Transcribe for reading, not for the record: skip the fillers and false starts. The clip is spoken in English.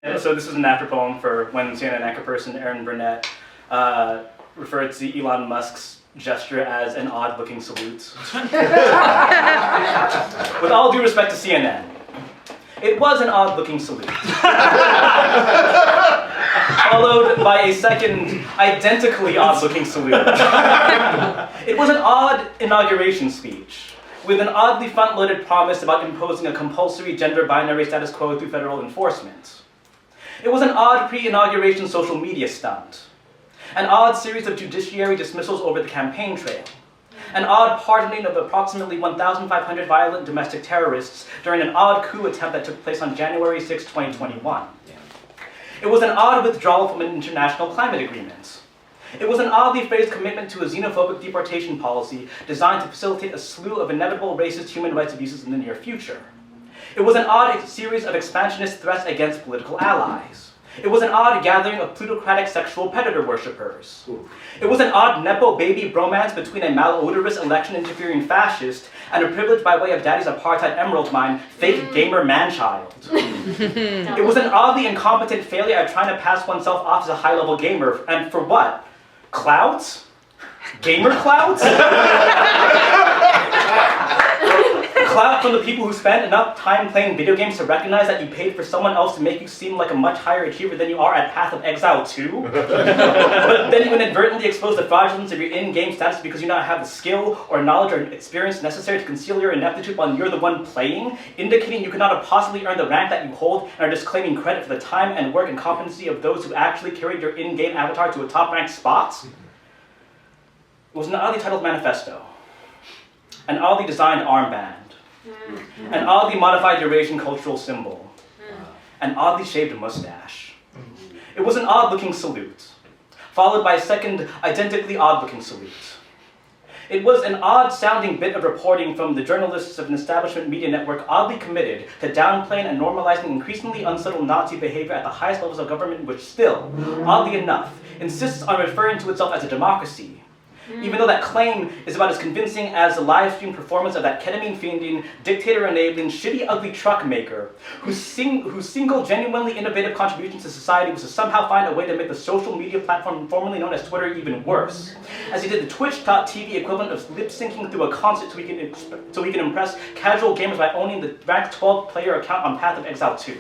So this is an after poem for when CNN anchor person Aaron Burnett referred to Elon Musk's gesture as an odd-looking salute. With all due respect to CNN, it was an odd-looking salute. Followed by a second, identically odd-looking salute. It was an odd inauguration speech, with an oddly front-loaded promise about imposing a compulsory gender binary status quo through federal enforcement. It was an odd pre-inauguration social media stunt, an odd series of judiciary dismissals over the campaign trail, an odd pardoning of approximately 1,500 violent domestic terrorists during an odd coup attempt that took place on January 6, 2021. It was an odd withdrawal from an international climate agreement. It was an oddly phrased commitment to a xenophobic deportation policy designed to facilitate a slew of inevitable racist human rights abuses in the near future. It was an odd series of expansionist threats against political allies. It was an odd gathering of plutocratic sexual predator worshippers. It was an odd nepo baby bromance between a malodorous election-interfering fascist and a privileged by way of daddy's apartheid emerald mine, fake gamer man-child. It was an oddly incompetent failure at trying to pass oneself off as a high-level gamer, and for what? Clouds? Gamer clouds? Clout from the people who spend enough time playing video games to recognize that you paid for someone else to make you seem like a much higher achiever than you are at Path of Exile 2. But then you inadvertently expose the fraudulence of your in-game status because you not have the skill or knowledge or experience necessary to conceal your ineptitude while you're the one playing, indicating you could not have possibly earned the rank that you hold and are just claiming credit for the time and work and competency of those who actually carried your in-game avatar to a top-ranked spot. It was an oddly titled manifesto, an oddly designed armband, an oddly modified Eurasian cultural symbol, an oddly shaved mustache. It was an odd-looking salute, followed by a second, identically odd-looking salute. It was an odd-sounding bit of reporting from the journalists of an establishment media network oddly committed to downplaying and normalizing increasingly unsubtle Nazi behavior at the highest levels of government, which still, oddly enough, insists on referring to itself as a democracy, even though that claim is about as convincing as the live-stream performance of that ketamine-fiending, dictator-enabling, shitty, ugly truck maker whose single, genuinely innovative contribution to society was to somehow find a way to make the social media platform formerly known as Twitter even worse, as he did the Twitch.tv equivalent of lip-syncing through a concert so he can impress casual gamers by owning the ranked 12-player account on Path of Exile 2.